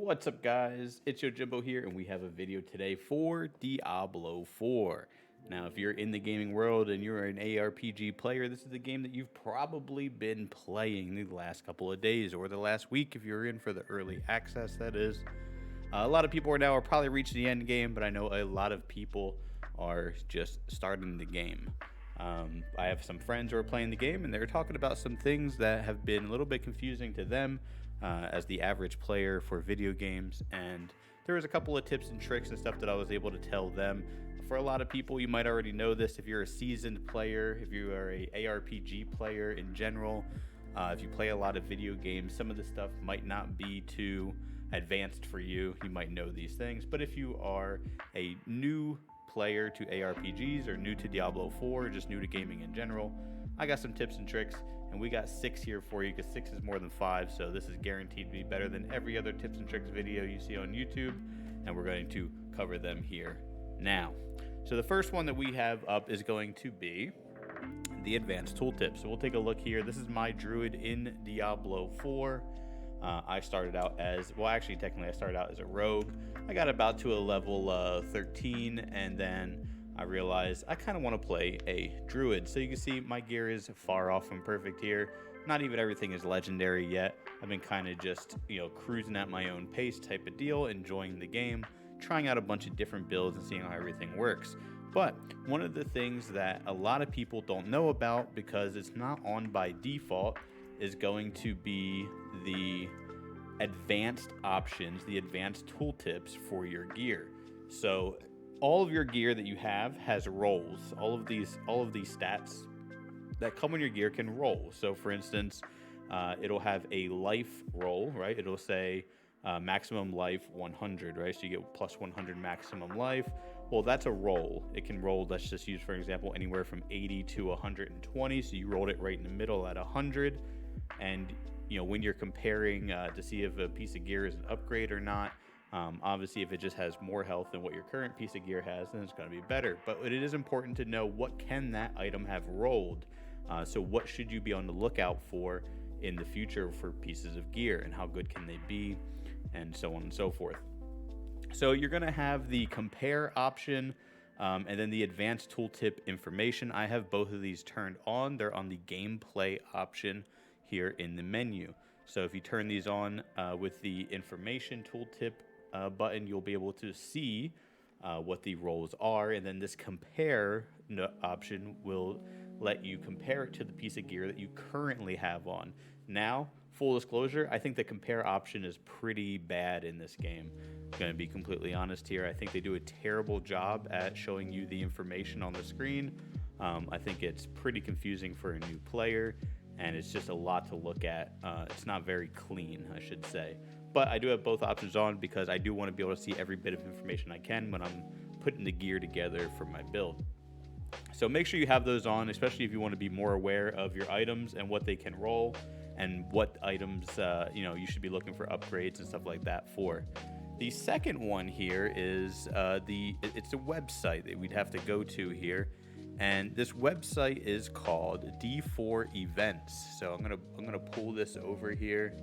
What's up, guys? It's Yo Jimbo here, and we have a video today for Diablo 4. Now, if you're in the gaming world and you're an ARPG player, this is the game that you've probably been playing the last couple of days or the last week if you're in for the early access, that is. A lot of people are probably reaching the end game, but I know a lot of people are just starting the game. I have some friends who are playing the game, and they're talking about some things that have been a little bit confusing to them as the average player for video games. And there was a couple of tips and tricks and stuff that I was able to tell them. For a lot of people, you might already know this. If you're a seasoned player, if you are a ARPG player in general, if you play a lot of video games, some of the stuff might not be too advanced for you. You might know these things. But if you are a new player to ARPGs or new to Diablo 4, or just new to gaming in general, I got some tips and tricks, and we got 6 here for you because 6 is more than 5, so this is guaranteed to be better than every other tips and tricks video you see on YouTube, and we're going to cover them here now. So the first one that we have up is going to be the advanced tooltip. So we'll take a look here. This is my druid in Diablo 4. I started out as, well, actually, technically I started out as a rogue. I got about to a level 13, and then I realized I kind of want to play a druid. So you can see my gear is far off from perfect here. Not even everything is legendary yet. I've been kind of just, cruising at my own pace type of deal, enjoying the game, trying out a bunch of different builds and seeing how everything works. But one of the things that a lot of people don't know about, because it's not on by default, is going to be the advanced options, the advanced tooltips for your gear. So all of your gear that you have has roles. All of these stats that come on your gear can roll. So for instance, it'll have a life roll, right? It'll say maximum life 100, right? So you get plus 100 maximum life. Well, that's a roll. It can roll, let's just use for example, anywhere from 80 to 120. So you rolled it right in the middle at 100. And when you're comparing to see if a piece of gear is an upgrade or not, obviously if it just has more health than what your current piece of gear has, then it's going to be better. But it is important to know what can that item have rolled. So what should you be on the lookout for in the future for pieces of gear, and how good can they be, and so on and so forth. So you're going to have the compare option, and then the advanced tooltip information. I have both of these turned on. They're on the gameplay option here in the menu. So if you turn these on with the information tooltip button, you'll be able to see what the roles are, and then this compare option will let you compare it to the piece of gear that you currently have on. Now, full disclosure, I think the compare option is pretty bad in this game. I'm going to be completely honest here. I think they do a terrible job at showing you the information on the screen. I think it's pretty confusing for a new player, and it's just a lot to look at. It's not very clean, I should say. But I do have both options on because I do want to be able to see every bit of information I can when I'm putting the gear together for my build. So make sure you have those on, especially if you want to be more aware of your items and what they can roll, and what items you should be looking for upgrades and stuff like that for. The second one here is it's a website that we'd have to go to here. And this website is called D4 Events. So I'm gonna pull this over here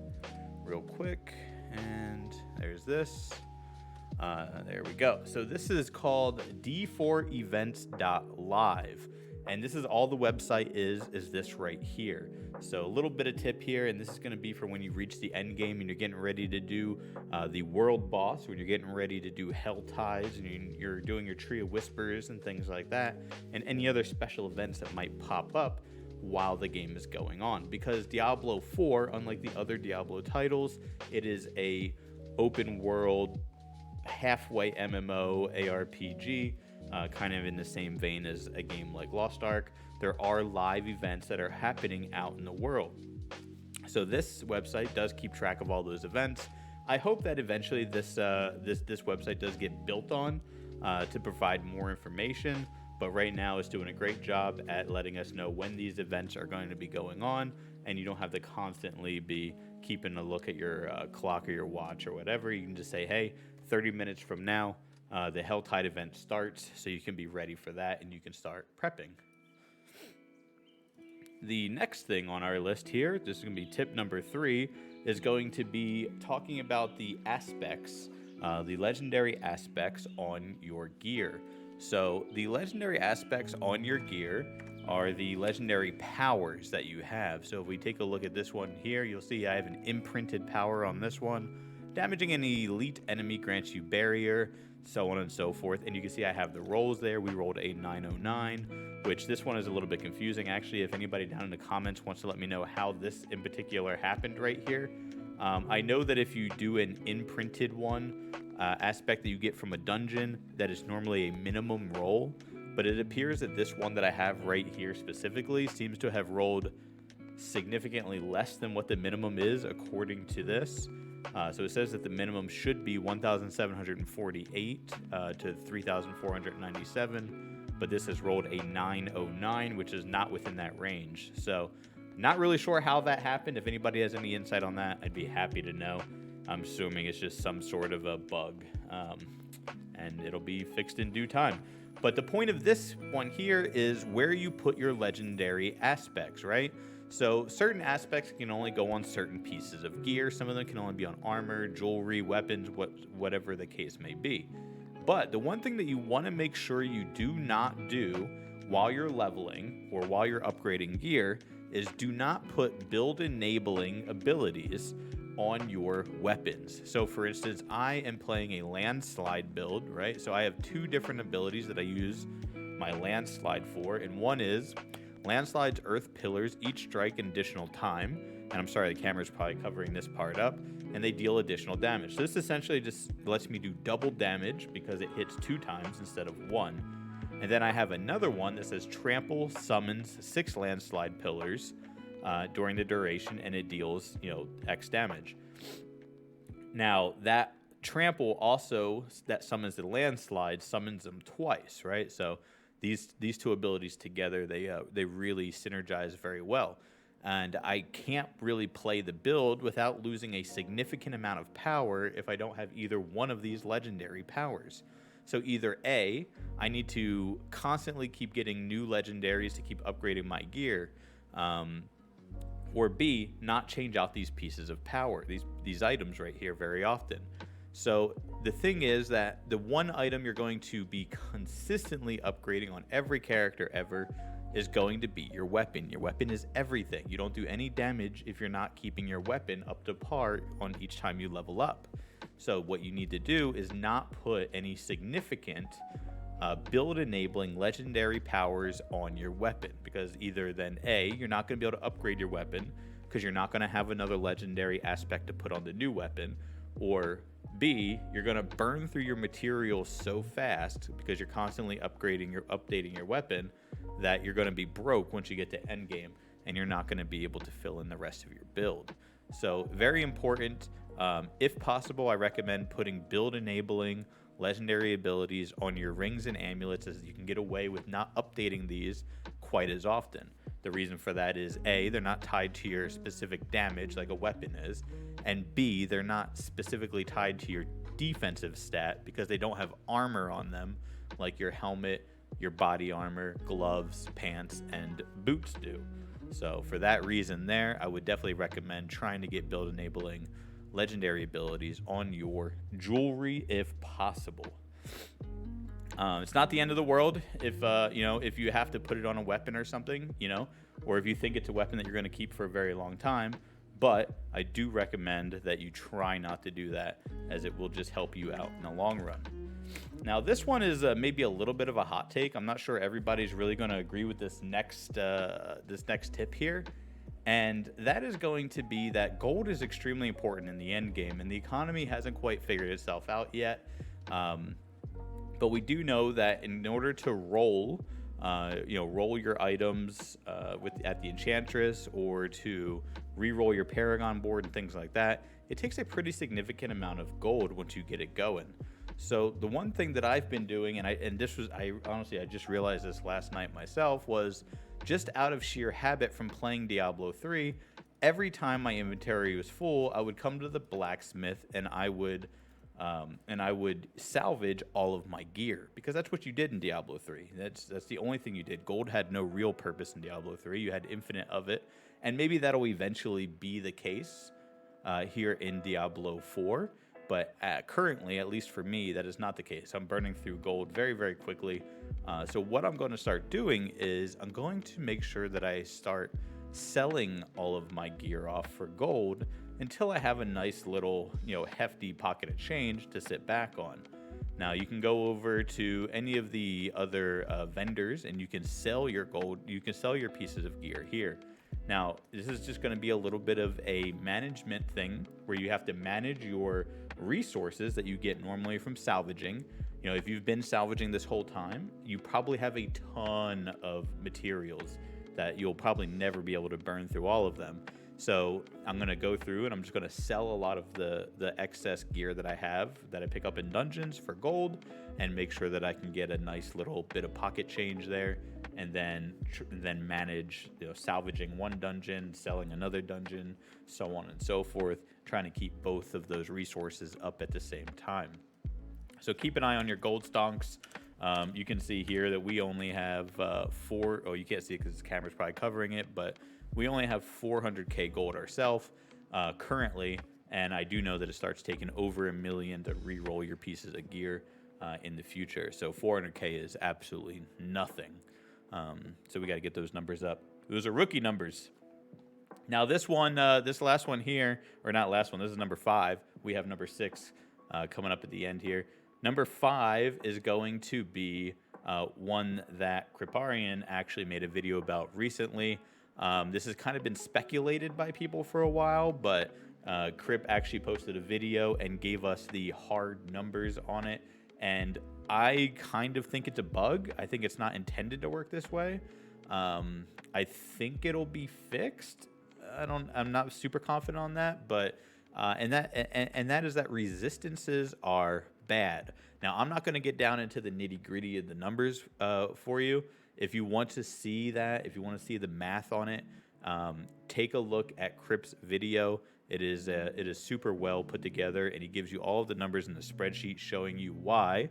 real quick, and there's this. There we go. So this is called d4events.live, and this is all the website is this right here. So a little bit of tip here, and this is going to be for when you reach the end game and you're getting ready to do the world boss, when you're getting ready to do hell ties, and you're doing your tree of whispers and things like that, and any other special events that might pop up while the game is going on. Because Diablo 4, unlike the other Diablo titles, it is a open world halfway MMO ARPG, kind of in the same vein as a game like Lost Ark. There are live events that are happening out in the world. So this website does keep track of all those events. I hope that eventually this website does get built on to provide more information. But right now it's doing a great job at letting us know when these events are going to be going on, and you don't have to constantly be keeping a look at your clock or your watch or whatever. You can just say, hey, 30 minutes from now, the Helltide event starts, so you can be ready for that and you can start prepping. The next thing on our list here, this is going to be tip number 3, is going to be talking about the aspects, the legendary aspects on your gear. So, the legendary aspects on your gear are the legendary powers that you have. So, if we take a look at this one here, you'll see I have an imprinted power on this one. Damaging an elite enemy grants you barrier, so on and so forth. And you can see I have the rolls there. We rolled a 909, which this one is a little bit confusing. Actually, if anybody down in the comments wants to let me know how this in particular happened right here. I know that if you do an imprinted one, aspect that you get from a dungeon, that is normally a minimum roll. But it appears that this one that I have right here specifically seems to have rolled significantly less than what the minimum is according to this. So it says that the minimum should be 1,748 to 3,497, but this has rolled a 909, which is not within that range. So not really sure how that happened. If anybody has any insight on that, I'd be happy to know. I'm assuming it's just some sort of a bug, and it'll be fixed in due time. But the point of this one here is where you put your legendary aspects, right? So certain aspects can only go on certain pieces of gear. Some of them can only be on armor, jewelry, weapons, whatever the case may be. But the one thing that you want to make sure you do not do while you're leveling or while you're upgrading gear is do not put build enabling abilities on your weapons. So for instance, I am playing a landslide build, right? So I have two different abilities that I use my landslide for, and one is landslides earth pillars each strike an additional time, and I'm sorry, the camera's probably covering this part up, and they deal additional damage. So this essentially just lets me do double damage because it hits 2 times instead of 1. And then I have another one that says trample summons 6 landslide pillars during the duration, and it deals, X damage. Now, that trample also, that summons the landslide, summons them twice, right? So these two abilities together, they really synergize very well. And I can't really play the build without losing a significant amount of power if I don't have either one of these legendary powers. So either A, I need to constantly keep getting new legendaries to keep upgrading my gear, or B, not change out these pieces of power, these items right here very often. So the thing is that the one item you're going to be consistently upgrading on every character ever is going to be your weapon. Your weapon is everything. You don't do any damage if you're not keeping your weapon up to par on each time you level up. So what you need to do is not put any significant build enabling legendary powers on your weapon, because either then A, you're not going to be able to upgrade your weapon because you're not going to have another legendary aspect to put on the new weapon, or B, you're going to burn through your materials so fast because you're constantly updating your weapon that you're going to be broke once you get to endgame, and you're not going to be able to fill in the rest of your build. So very important. If possible, I recommend putting build enabling legendary abilities on your rings and amulets, as you can get away with not updating these quite as often. The reason for that is A, they're not tied to your specific damage like a weapon is, and B, they're not specifically tied to your defensive stat because they don't have armor on them like your helmet, your body armor, gloves, pants, and boots do. So for that reason there, I would definitely recommend trying to get build enabling legendary abilities on your jewelry if possible. It's not the end of the world if you have to put it on a weapon or something, or if you think it's a weapon that you're going to keep for a very long time. But I do recommend that you try not to do that, as it will just help you out in the long run. Now, this one is maybe a little bit of a hot take. I'm not sure everybody's really going to agree with this next tip here. And that is going to be that gold is extremely important in the end game, and the economy hasn't quite figured itself out yet. But we do know that in order to roll your items at the Enchantress, or to re-roll your Paragon board and things like that, it takes a pretty significant amount of gold once you get it going. So the one thing that I've been doing, and I just realized this last night myself, was just out of sheer habit from playing Diablo 3, every time my inventory was full, I would come to the blacksmith and I would salvage all of my gear, because that's what you did in Diablo 3. That's the only thing you did. Gold had no real purpose in Diablo 3. You had infinite of it, and maybe that'll eventually be the case here in Diablo 4. But currently, at least for me, that is not the case. I'm burning through gold very, very quickly. So what I'm going to start doing is I'm going to make sure that I start selling all of my gear off for gold until I have a nice little, hefty pocket of change to sit back on. Now you can go over to any of the other vendors and you can sell your gold. You can sell your pieces of gear here. Now, this is just going to be a little bit of a management thing where you have to manage your resources that you get normally from salvaging. If you've been salvaging this whole time, you probably have a ton of materials that you'll probably never be able to burn through all of them. So I'm going to go through and I'm just going to sell a lot of the excess gear that I have that I pick up in dungeons for gold and make sure that I can get a nice little bit of pocket change there, and then manage salvaging one dungeon, selling another dungeon, so on and so forth, trying to keep both of those resources up at the same time. So keep an eye on your gold stonks. You can see here that we only have 4. Oh, you can't see it because the camera's probably covering it, but we only have 400k gold ourselves currently, and I do know that it starts taking over $1 million to re-roll your pieces of gear in the future. So 400k is absolutely nothing. So we got to get those numbers up. Those are rookie numbers. Now this one, this last one here, or not last one, this is number 5. We have number 6 coming up at the end here. Number 5 is going to be one that Kriparian actually made a video about recently. This has kind of been speculated by people for a while, but Krip actually posted a video and gave us the hard numbers on it. And I kind of think it's a bug. I think it's not intended to work this way. I think it'll be fixed. I'm not super confident on that, but and that is that resistances are bad. Now, I'm not going to get down into the nitty gritty of the numbers for you. If you want to see that, if you want to see the math on it, take a look at Krip's video. It is super well put together, and he gives you all of the numbers in the spreadsheet showing you why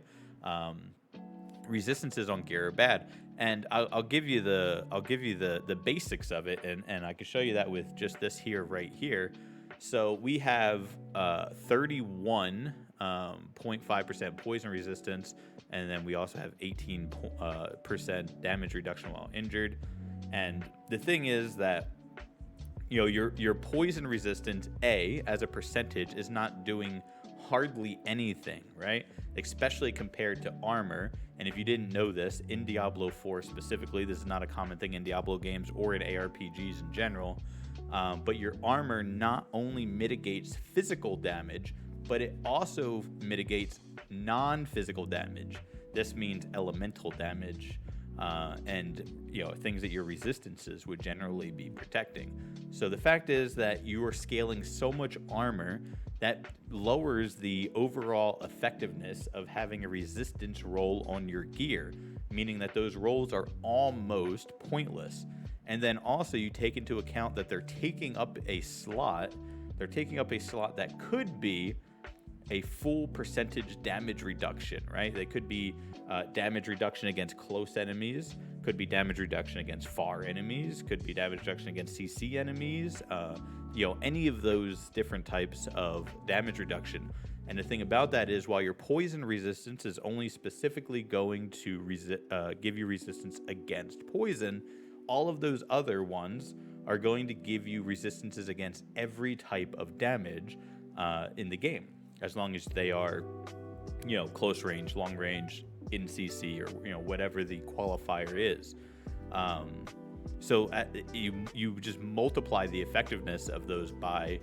resistances on gear are bad. And I'll give you the basics of it, and I can show you that with just this here right here. So we have 31.5% poison resistance, and then we also have 18% damage reduction while injured. And the thing is that your poison resistance as a percentage is not doing hardly anything, right? Especially compared to armor. And if you didn't know this, in Diablo 4 specifically, this is not a common thing in Diablo games or in ARPGs in general, but your armor not only mitigates physical damage, but it also mitigates non-physical damage. This means elemental damage, and things that your resistances would generally be protecting. So the fact is that you are scaling so much armor that lowers the overall effectiveness of having a resistance roll on your gear, meaning that those rolls are almost pointless. And then also you take into account that they're taking up a slot. They're taking up a slot that could be a full percentage damage reduction, right? They could be damage reduction against close enemies, could be damage reduction against far enemies, could be damage reduction against CC enemies, any of those different types of damage reduction. And the thing about that is, while your poison resistance is only specifically going to give you resistance against poison, all of those other ones are going to give you resistances against every type of damage in the game, as long as they are, close range, long range, in CC, or whatever the qualifier is. So you just multiply the effectiveness of those by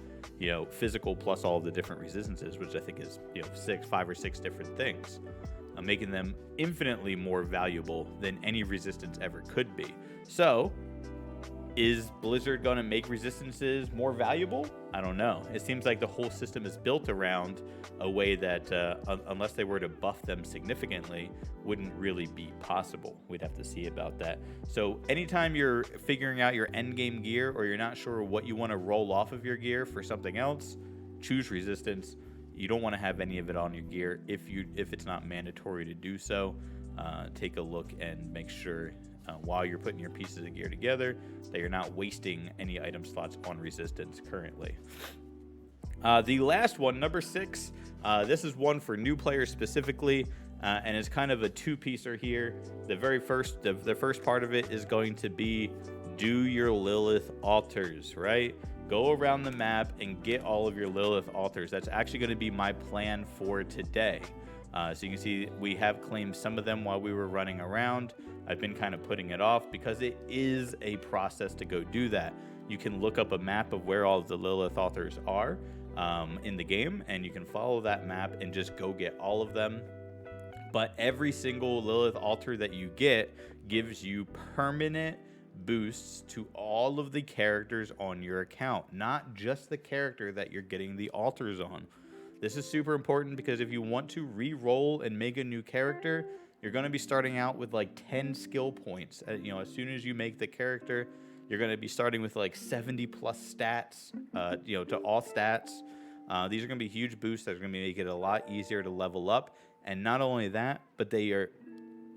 physical plus all of the different resistances, which I think is 5 or 6 different things, making them infinitely more valuable than any resistance ever could be. So is Blizzard going to make resistances more valuable? I don't know. It seems like the whole system is built around a way that, unless they were to buff them significantly, wouldn't really be possible. We'd have to see about that. So anytime you're figuring out your endgame gear, or you're not sure what you want to roll off of your gear for something else, choose resistance. You don't want to have any of it on your gear if it's not mandatory to do so. Take a look and make sure while you're putting your pieces of gear together that you're not wasting any item slots on resistance currently. The last one, number 6, this is one for new players specifically, and it's kind of a two-piecer here. The first part of it is going to be do your Lilith altars, right? Go around the map and get all of your Lilith altars. That's actually going to be my plan for today. So you can see we have claimed some of them while we were running around. I've been kind of putting it off because it is a process to go do that. You can look up a map of where all of the Lilith altars are in the game, and you can follow that map and just go get all of them. But every single Lilith altar that you get gives you permanent boosts to all of the characters on your account, not just the character that you're getting the altars on. This is super important because if you want to re-roll and make a new character, you're going to be starting out with like 10 skill points. As soon as you make the character, you're going to be starting with like 70 plus stats, to all stats. These are going to be huge boosts that are going to make it a lot easier to level up. And not only that, but they are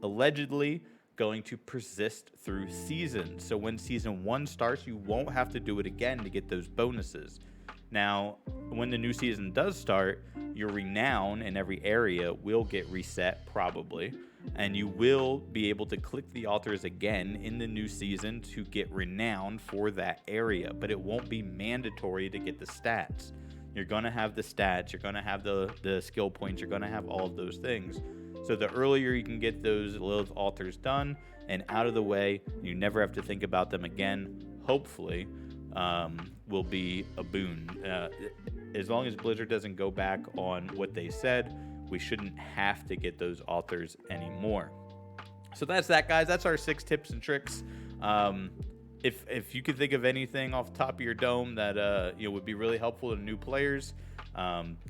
allegedly going to persist through seasons. So when season 1 starts, you won't have to do it again to get those bonuses. Now, when the new season does start, your renown in every area will get reset probably, and you will be able to click the altars again in the new season to get renown for that area, but it won't be mandatory to get the stats. You're going to have the stats, you're going to have the skill points, you're going to have all of those things. So the earlier you can get those Lilith altars done and out of the way, you never have to think about them again, hopefully, will be a boon. As long as Blizzard doesn't go back on what they said, we shouldn't have to get those altars anymore. So that's that, guys. That's our 6 tips and tricks. If you could think of anything off the top of your dome that would be really helpful to new players,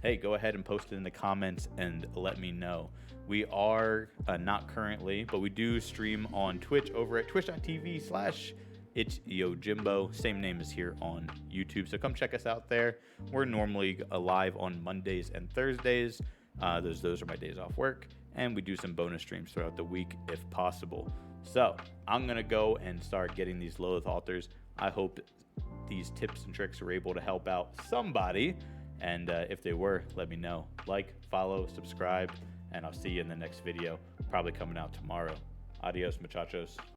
hey, go ahead and post it in the comments and let me know. We are not currently, but we do stream on Twitch over at twitch.tv/It'sYoJimbo. Same name as here on YouTube. So come check us out there. We're normally live on Mondays and Thursdays. Those are my days off work. And we do some bonus streams throughout the week if possible. So I'm going to go and start getting these Lilith altars. I hope these tips and tricks were able to help out somebody. And if they were, let me know. Like, follow, subscribe, and I'll see you in the next video, probably coming out tomorrow. Adios, muchachos.